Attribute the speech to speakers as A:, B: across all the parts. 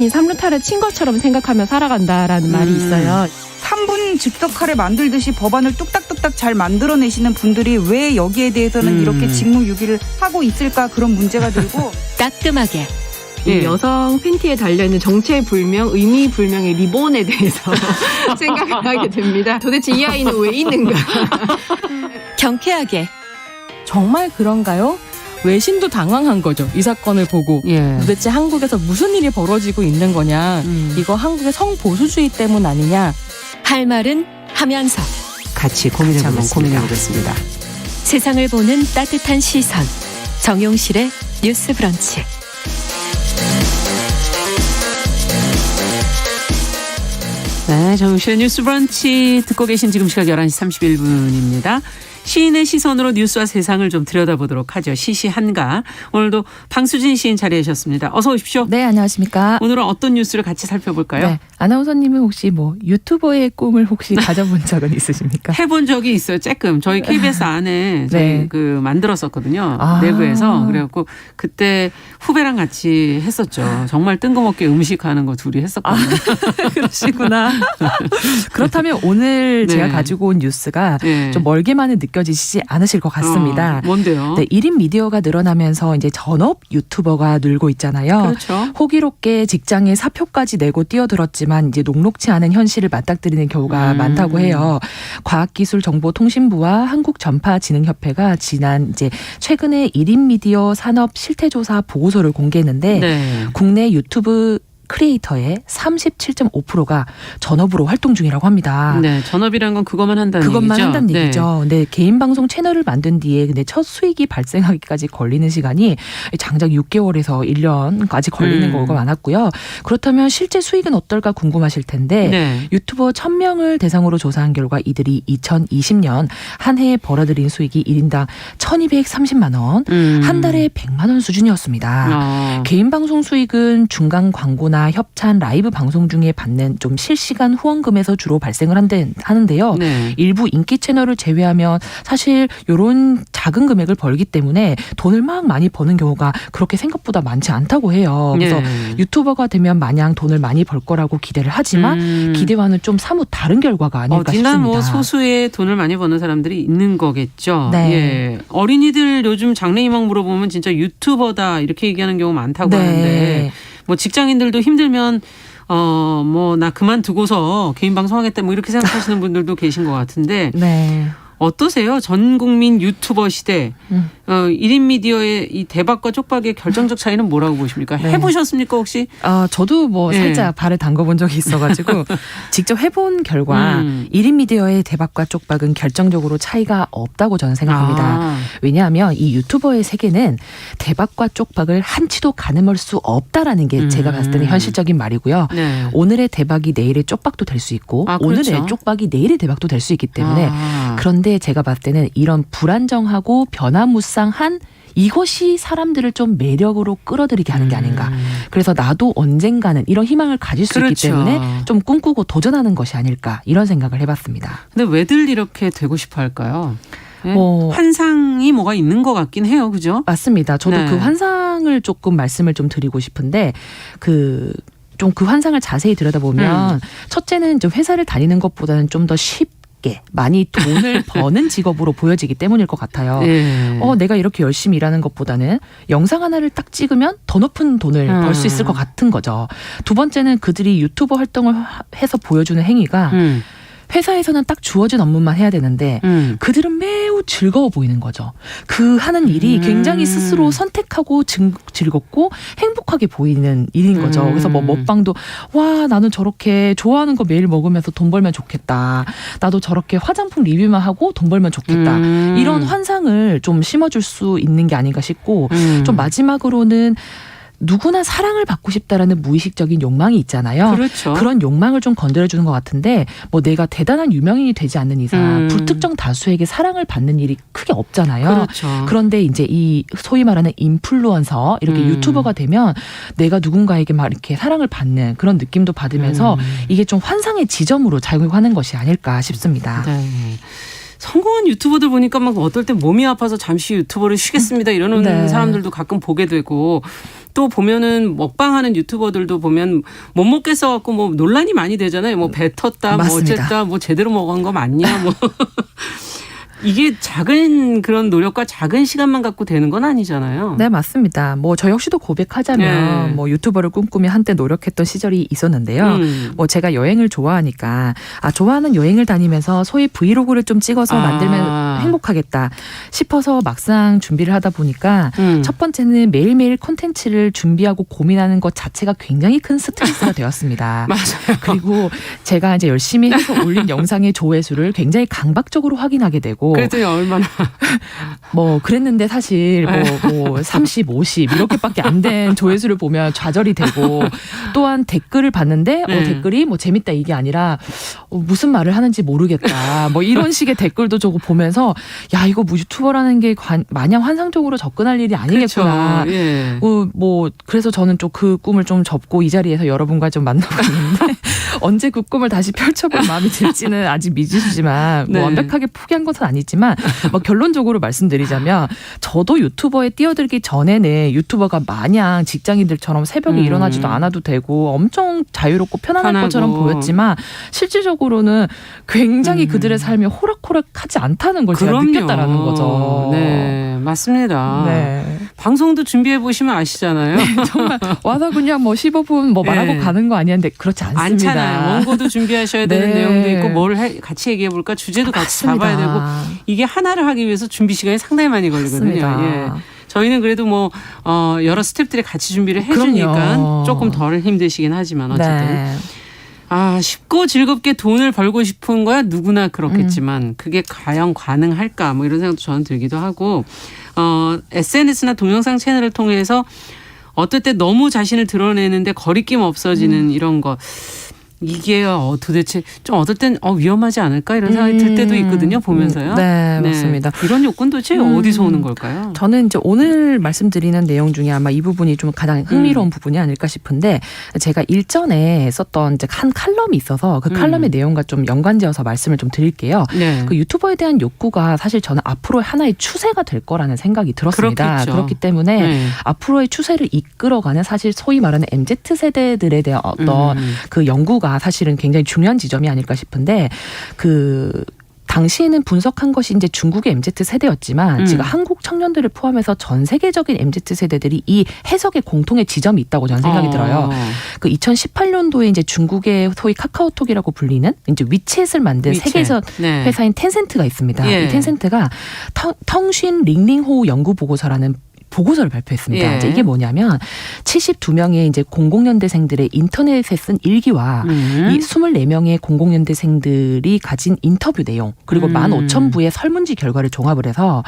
A: 삼루타를 친 것처럼 생각하며 살아간다라는 말이 있어요.
B: 3분 즉석 카레 만들듯이 법안을 뚝딱뚝딱 잘 만들어내시는 분들이 왜 여기에 대해서는 이렇게 직무유기를 하고 있을까, 그런 문제가 들고
C: 따끔하게
A: 이 여성 팬티에 달려있는 정체불명, 의미불명의 리본에 대해서 생각을 하게 됩니다. 도대체 이 아이는 왜 있는가?
C: 경쾌하게
D: 정말 그런가요? 외신도 당황한 거죠. 이 사건을 보고. 도대체 한국에서 무슨 일이 벌어지고 있는 거냐. 이거 한국의 성보수주의 때문 아니냐.
C: 할 말은 하면서
E: 같이 고민해보겠습니다.
C: 세상을 보는 따뜻한 시선 정용실의 뉴스 브런치.
E: 네, 정용실의 뉴스 브런치 듣고 계신 지금 시각 11시 31분입니다. 시인의 시선으로 뉴스와 세상을 좀 들여다보도록 하죠. 시시한가. 오늘도 방수진 시인 자리하셨습니다. 어서 오십시오.
D: 네, 안녕하십니까.
E: 오늘은 어떤 뉴스를 같이 살펴볼까요?
D: 네, 아나운서님은 혹시 뭐 유튜버의 꿈을 혹시 가져본 적은 있으십니까?
E: 해본 적이 있어요. 조금. 저희 KBS 안에 저희
D: 네.
E: 내부였었거든요.
D: 아.
E: 내부에서. 그래갖고 그때 후배랑 같이 했었죠. 정말 뜬금없게 음식하는 거 둘이 했었거든요.
D: 그러시구나. 그렇다면 오늘
E: 네.
D: 제가 가지고 온 뉴스가
E: 네.
D: 좀 멀게만은 느껴지시지 않으실 것 같습니다.
E: 뭔데요?
D: 네, 1인 미디어가 늘어나면서 이제 전업 유튜버가 늘고 있잖아요.
E: 그렇죠.
D: 호기롭게 직장에 사표까지 내고 뛰어들었지만 이제 녹록치 않은 현실을 맞닥뜨리는 경우가 많다고 해요. 과학기술정보통신부와 한국전파진흥협회가 최근에 1인 미디어 산업 실태조사 보고서를 공개했는데
E: 네.
D: 국내 유튜브 크리에이터의 37.5%가 전업으로 활동 중이라고 합니다.
E: 네, 전업이란 건 그것만 한다는
D: 그것만
E: 얘기죠.
D: 한다는 얘기죠. 네, 개인 방송 채널을 만든 뒤에 근데 첫 수익이 발생하기까지 걸리는 시간이 장작 6개월에서 1년까지 걸리는 경우가 많았고요. 그렇다면 실제 수익은 어떨까 궁금하실 텐데
E: 네.
D: 유튜버 1000명을 대상으로 조사한 결과 이들이 2020년 한 해에 벌어들인 수익이 1인당 1230만 원, 한 달에 100만 원 수준이었습니다. 개인 방송 수익은 중간 광고나 협찬, 라이브 방송 중에 받는 좀 실시간 후원금에서 주로 발생을 하는데요.
E: 네.
D: 일부 인기 채널을 제외하면 사실 이런 작은 금액을 벌기 때문에 돈을 막 많이 버는 경우가 그렇게 생각보다 많지 않다고 해요. 그래서
E: 네.
D: 유튜버가 되면 마냥 돈을 많이 벌 거라고 기대를 하지만 기대와는 좀 사뭇 다른 결과가 아닐까
E: 어디나
D: 싶습니다.
E: 뭐 소수의 돈을 많이 버는 사람들이 있는 거겠죠.
D: 네.
E: 예. 어린이들 요즘 장래희망 물어보면 진짜 유튜버다 이렇게 얘기하는 경우 많다고
D: 네.
E: 하는데 뭐 직장인들도 힘들면 뭐 나 그만두고서 개인 방송하겠다 뭐 이렇게 생각하시는 분들도 계신 것 같은데
D: 네.
E: 어떠세요? 전 국민 유튜버 시대 1인 미디어의 이 대박과 쪽박의 결정적 차이는 뭐라고 보십니까?
D: 네.
E: 해보셨습니까 혹시?
D: 저도 뭐
E: 네.
D: 살짝 발을 담궈본 적이 있어가지고 직접 해본 결과 1인 미디어의 대박과 쪽박은 결정적으로 차이가 없다고 저는 생각합니다. 왜냐하면 이 유튜버의 세계는 대박과 쪽박을 한치도 가늠할 수 없다라는 게 제가 봤을 때는 현실적인 말이고요.
E: 네.
D: 오늘의 대박이 내일의 쪽박도 될 수 있고
E: 그렇죠.
D: 오늘의 쪽박이 내일의 대박도 될 수 있기 때문에 그런데 제가 봤을 때는 이런 불안정하고 변화무쌍한 이것이 사람들을 좀 매력으로 끌어들이게 하는 게 아닌가. 그래서 나도 언젠가는 이런 희망을 가질 수
E: 그렇죠.
D: 있기 때문에 좀 꿈꾸고 도전하는 것이 아닐까 이런 생각을 해봤습니다.
E: 근데 왜들 이렇게 되고 싶어 할까요? 네?
D: 뭐
E: 환상이 뭐가 있는 것 같긴 해요. 그죠?
D: 맞습니다. 저도
E: 네.
D: 그 환상을 조금 말씀을 좀 드리고 싶은데 그 환상을 자세히 들여다보면 첫째는 좀 회사를 다니는 것보다는 좀 더 쉽게 많이 돈을 버는 직업으로 보여지기 때문일 것 같아요.
E: 네.
D: 내가 이렇게 열심히 일하는 것보다는 영상 하나를 딱 찍으면 더 높은 돈을 벌 수 있을 것 같은 거죠. 두 번째는 그들이 유튜버 활동을 해서 보여주는 행위가 회사에서는 딱 주어진 업무만 해야 되는데 그들은 매우 즐거워 보이는 거죠. 그 하는 일이 굉장히 스스로 선택하고 즐겁고 행복하게 보이는 일인 거죠. 그래서 뭐 먹방도 와 나는 저렇게 좋아하는 거 매일 먹으면서 돈 벌면 좋겠다. 나도 저렇게 화장품 리뷰만 하고 돈 벌면 좋겠다. 이런 환상을 좀 심어줄 수 있는 게 아닌가 싶고 좀 마지막으로는 누구나 사랑을 받고 싶다라는 무의식적인 욕망이 있잖아요.
E: 그렇죠.
D: 그런 욕망을 좀 건드려주는 것 같은데 뭐 내가 대단한 유명인이 되지 않는 이상 불특정 다수에게 사랑을 받는 일이 크게 없잖아요.
E: 그렇죠.
D: 그런데 이제 이 소위 말하는 인플루언서 이렇게 유튜버가 되면 내가 누군가에게 막 이렇게 사랑을 받는 그런 느낌도 받으면서 이게 좀 환상의 지점으로 작용하는 것이 아닐까 싶습니다.
E: 네. 성공한 유튜버들 보니까 막 어떨 때 몸이 아파서 잠시 유튜버를 쉬겠습니다 이러는
D: 네.
E: 사람들도 가끔 보게 되고 또 보면은 먹방하는 유튜버들도 보면 못 먹겠어갖고 뭐 논란이 많이 되잖아요. 뭐 뱉었다, 뭐
D: 맞습니다.
E: 어쨌다, 뭐 제대로 먹은 거 맞냐, 뭐. 이게 작은 그런 노력과 작은 시간만 갖고 되는 건 아니잖아요.
D: 네, 맞습니다. 뭐 저 역시도 고백하자면
E: 네.
D: 뭐 유튜버를 꿈꾸며 한때 노력했던 시절이 있었는데요. 뭐 제가 여행을 좋아하니까 좋아하는 여행을 다니면서 소위 브이로그를 좀 찍어서 만들면 행복하겠다 싶어서 막상 준비를 하다 보니까 첫 번째는 매일매일 콘텐츠를 준비하고 고민하는 것 자체가 굉장히 큰 스트레스가 되었습니다.
E: 맞아요.
D: 그리고 제가 이제 열심히 해서 올린 영상의 조회수를 굉장히 강박적으로 확인하게 되고
E: 그랬더니 얼마나
D: 뭐 그랬는데 사실 뭐 30, 50 이렇게밖에 안 된 조회수를 보면 좌절이 되고 또한 댓글을 봤는데 댓글이 뭐 재밌다 이게 아니라 무슨 말을 하는지 모르겠다 뭐 이런 식의 댓글도 저거 보면서 야 이거 뭐 유튜버라는 게 마냥 환상적으로 접근할 일이 아니겠구나.
E: 그렇죠. 예.
D: 뭐 그래서 저는 좀 그 꿈을 좀 접고 이 자리에서 여러분과 좀 만나고 있는데 언제 그 꿈을 다시 펼쳐볼 마음이 들지는 아직 미지수지만 뭐
E: 네.
D: 완벽하게 포기한 것은 아니지만 뭐 결론적으로 말씀드리자면 저도 유튜버에 뛰어들기 전에는 유튜버가 마냥 직장인들처럼 새벽에 일어나지도 않아도 되고 엄청 자유롭고 편안할
E: 편하고.
D: 것처럼 보였지만 실질적으로는 굉장히 그들의 삶이 호락호락하지 않다는 걸 제가
E: 그럼요.
D: 느꼈다라는 거죠.
E: 네, 맞습니다.
D: 네.
E: 방송도 준비해 보시면 아시잖아요.
D: 정말 와서 그냥 뭐 15분 뭐 말하고
E: 네.
D: 가는 거 아니었는데 그렇지 않습니다.
E: 않잖아요. 원고도 준비하셔야 되는
D: 네.
E: 내용도 있고 뭘 같이 얘기해 볼까 주제도 같이
D: 맞습니다.
E: 잡아야 되고 이게 하나를 하기 위해서 준비 시간이 상당히 많이 걸리거든요.
D: 맞습니다.
E: 예. 저희는 그래도 뭐 여러 스태프들이 같이 준비를 해주니까
D: 그럼요.
E: 조금 덜 힘드시긴 하지만 어쨌든
D: 네.
E: 쉽고 즐겁게 돈을 벌고 싶은 거야 누구나 그렇겠지만 그게 과연 가능할까 뭐 이런 생각도 저는 들기도 하고 SNS나 동영상 채널을 통해서 어떨 때 너무 자신을 드러내는데 거리낌 없어지는 이런 거 이게 도대체 좀 어떨 땐 위험하지 않을까 이런 생각이 들 때도 있거든요 보면서요.
D: 네, 맞습니다.
E: 이런 욕구는 도대체 어디서 오는 걸까요?
D: 저는 이제 오늘 말씀드리는 내용 중에 아마 이 부분이 좀 가장 흥미로운 부분이 아닐까 싶은데 제가 일전에 썼던 이제 한 칼럼이 있어서 그 칼럼의 내용과 좀 연관지어서 말씀을 좀 드릴게요.
E: 네.
D: 그 유튜버에 대한 욕구가 사실 저는 앞으로 하나의 추세가 될 거라는 생각이 들었습니다.
E: 그렇겠죠.
D: 그렇기 때문에
E: 네.
D: 앞으로의 추세를 이끌어가는 사실 소위 말하는 MZ 세대들에 대한 어떤 그 연구가 사실은 굉장히 중요한 지점이 아닐까 싶은데 당시에는 분석한 것이 이제 중국의 MZ 세대였지만 지금 한국 청년들을 포함해서 전 세계적인 MZ 세대들이 이 해석에 공통의 지점이 있다고 저는 생각이 들어요. 그 2018년도에 이제 중국의 소위 카카오톡이라고 불리는 이제 위챗을 만든
E: 위챗.
D: 세계적
E: 네.
D: 회사인 텐센트가 있습니다.
E: 예.
D: 이 텐센트가 텅신 링링호 연구 보고서라는 보고서를 발표했습니다.
E: 예.
D: 이제 이게 뭐냐면 72명의 이제 00년대생들의 인터넷에 쓴 일기와 이 24명의 00년대생들이 가진 인터뷰 내용 그리고 15,000부의 설문지 결과를 종합을 해서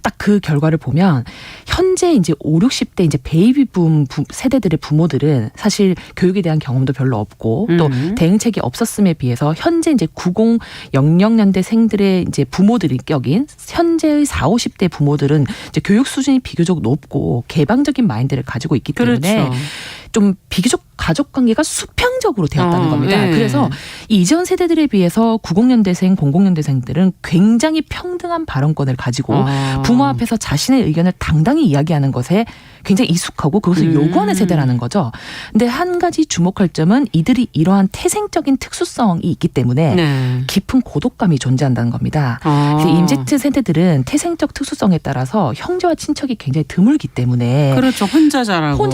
D: 딱 그 결과를 보면 현재 이제 5, 60대 이제 베이비붐 세대들의 부모들은 사실 교육에 대한 경험도 별로 없고 또 대응책이 없었음에 비해서 현재 이제 90, 00년대생들의 이제 부모들이 격인 현재의 40, 50대 부모들은 이제 교육 수준이 비교적 높고 개방적인 마인드를 가지고 있기 때문에
E: 그렇죠.
D: 좀 비교적 가족 관계가 수평적으로 되었다는 겁니다.
E: 예.
D: 그래서 이 이전 세대들에 비해서 90년대생, 00년대생들은 굉장히 평등한 발언권을 가지고 부모 앞에서 자신의 의견을 당당히 이야기하는 것에 굉장히 익숙하고 그것을 요구하는 세대라는 거죠. 근데 한 가지 주목할 점은 이들이 이러한 태생적인 특수성이 있기 때문에
E: 네.
D: 깊은 고독감이 존재한다는 겁니다. 그래서 MZ 세대들은 태생적 특수성에 따라서 형제와 친척이 굉장히 드물기 때문에
E: 그렇죠. 혼자 자라고.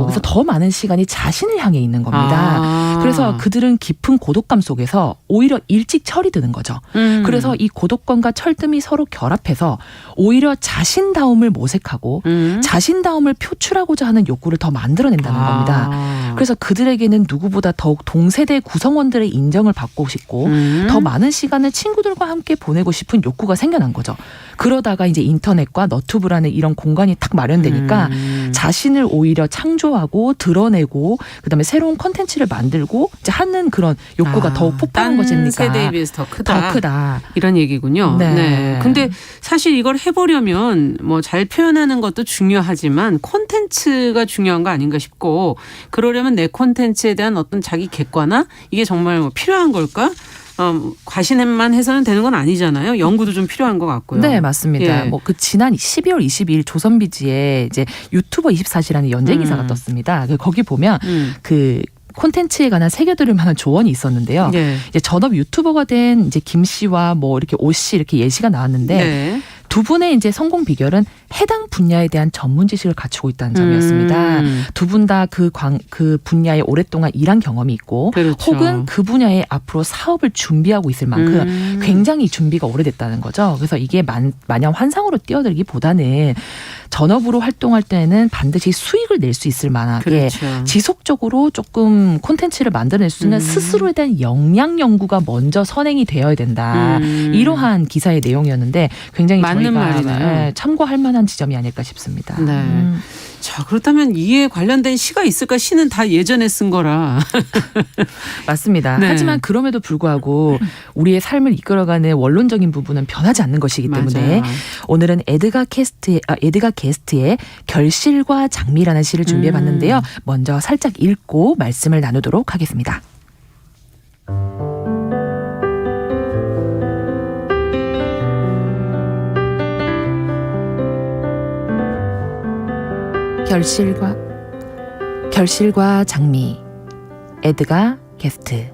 D: 그래서 더 많은 시간이 자신을 향해 있는 겁니다. 그래서 그들은 깊은 고독감 속에서 오히려 일찍 철이 드는 거죠. 그래서 이 고독감과 철듦이 서로 결합해서 오히려 자신다움을 모색하고 자신다움을 표출하고자 하는 욕구를 더 만들어낸다는 겁니다. 그래서 그들에게는 누구보다 더욱 동세대 구성원들의 인정을 받고 싶고 더 많은 시간을 친구들과 함께 보내고 싶은 욕구가 생겨난 거죠. 그러다가 이제 인터넷과 너튜브라는 이런 공간이 딱 마련되니까 자신을 오히려 창조하고 드러내고 그다음에 새로운 콘텐츠를 만들고 이제 하는 그런 욕구가 더욱 폭발한 거지
E: 딴
D: 않습니까?
E: 세대에 비해서 더 크다.
D: 더 크다.
E: 이런 얘기군요.
D: 네.
E: 근데 사실 이걸 해보려면 뭐 잘 표현하는 것도 중요하지만 콘텐츠가 중요한 거 아닌가 싶고 그러려면 내 콘텐츠에 대한 어떤 자기 객관화 이게 정말 뭐 필요한 걸까? 과신만 해서는 되는 건 아니잖아요. 연구도 좀 필요한 것 같고요.
D: 네, 맞습니다.
E: 예.
D: 뭐 그 지난 12월 22일 조선비지에 이제 유튜버 24시라는 연재 기사가 떴습니다. 거기 보면 그 콘텐츠에 관한 새겨들을 만한 조언이 있었는데요.
E: 네.
D: 이제 전업 유튜버가 된 이제 김 씨와 뭐 이렇게 오 씨 이렇게 예시가 나왔는데
E: 네.
D: 두 분의 이제 성공 비결은 해당 분야에 대한 전문 지식을 갖추고 있다는 점이었습니다. 두 분 다 그 분야에 오랫동안 일한 경험이 있고
E: 그렇죠.
D: 혹은 그 분야에 앞으로 사업을 준비하고 있을 만큼 굉장히 준비가 오래됐다는 거죠. 그래서 이게 마냥 환상으로 뛰어들기보다는 전업으로 활동할 때는 반드시 수익을 낼 수 있을 만하게
E: 그렇죠.
D: 지속적으로 조금 콘텐츠를 만들어낼 수 있는 스스로에 대한 역량 연구가 먼저 선행이 되어야 된다. 이러한 기사의 내용이었는데 굉장히
E: 맞는
D: 저희가
E: 말이네요.
D: 참고할 만한 지점이 아닐까 싶습니다.
E: 네. 자, 그렇다면 이에 관련된 시가 있을까? 시는 다 예전에 쓴 거라.
D: 맞습니다.
E: 네.
D: 하지만 그럼에도 불구하고 우리의 삶을 이끌어가는 원론적인 부분은 변하지 않는 것이기 때문에
E: 맞아요.
D: 오늘은 에드가 게스트의 결실과 장미라는 시를 준비해봤는데요. 먼저 살짝 읽고 말씀을 나누도록 하겠습니다. 결실과 장미, 에드가 게스트.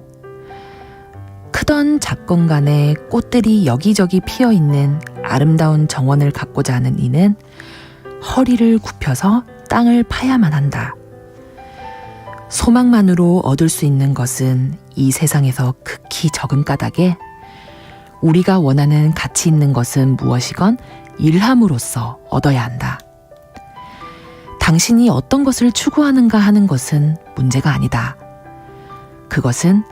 D: 크던 작건간에 꽃들이 여기저기 피어있는 아름다운 정원을 갖고자 하는 이는 허리를 굽혀서 땅을 파야만 한다. 소망만으로 얻을 수 있는 것은 이 세상에서 극히 적은 까닭에 우리가 원하는 가치 있는 것은 무엇이건 일함으로써 얻어야 한다. 당신이 어떤 것을 추구하는가 하는 것은 문제가 아니다. 그것은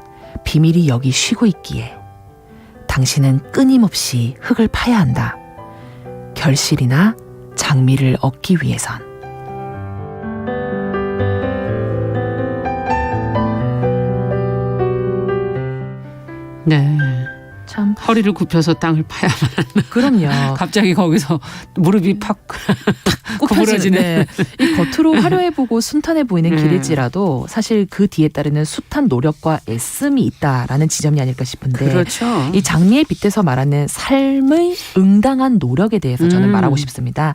D: 비밀이 여기 쉬고 있기에 당신은 끊임없이 흙을 파야 한다. 결실이나 장미를 얻기 위해선.
E: 네.
D: 참
E: 허리를 굽혀서 땅을 파야만.
D: 그럼요.
E: 갑자기 거기서 무릎이 팍 구부러지네.
D: 네. 이 겉으로 화려해 보고 순탄해 보이는 길일지라도 사실 그 뒤에 따르는 숱한 노력과 애씀이 있다라는 지점이 아닐까 싶은데
E: 그렇죠.
D: 이 장미에 빗대서 말하는 삶의 응당한 노력에 대해서 저는 말하고 싶습니다.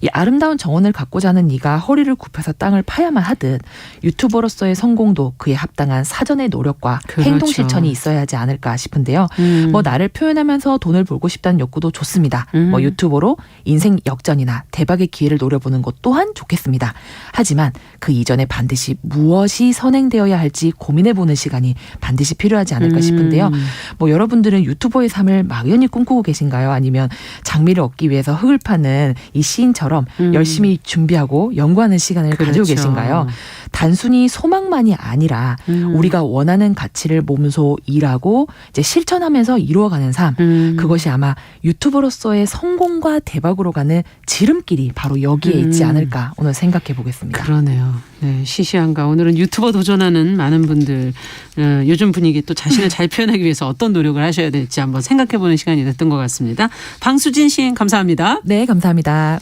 D: 이 아름다운 정원을 갖고자 하는 이가 허리를 굽혀서 땅을 파야만 하듯 유튜버로서의 성공도 그에 합당한 사전의 노력과
E: 그렇죠.
D: 행동 실천이 있어야 하지 않을까 싶은데요. 뭐 나를 표현하면서 돈을 벌고 싶다는 욕구도 좋습니다. 뭐 유튜버로 인생 역전이나 대박의 기회를 노려보는 것 또한 좋겠습니다. 하지만 그 이전에 반드시 무엇이 선행되어야 할지 고민해보는 시간이 반드시 필요하지 않을까 싶은데요. 뭐 여러분들은 유튜버의 삶을 막연히 꿈꾸고 계신가요? 아니면 장미를 얻기 위해서 흙을 파는 이 시인처럼 열심히 준비하고 연구하는 시간을 가지고 계신가요? 단순히 소망만이 아니라 우리가 원하는 가치를 몸소 일하고 이제 실천하면서 이루어가는 삶, 그것이 아마 유튜버로서의 성공과 대박으로 가는 지름길이 바로 여기에 있지 않을까 오늘 생각해 보겠습니다.
E: 그러네요. 네, 시시한가. 오늘은 유튜버 도전하는 많은 분들 요즘 분위기 또 자신을 잘 표현하기 위해서 어떤 노력을 하셔야 될지 한번 생각해 보는 시간이 됐던 것 같습니다. 방수진 시인 감사합니다.
D: 네, 감사합니다.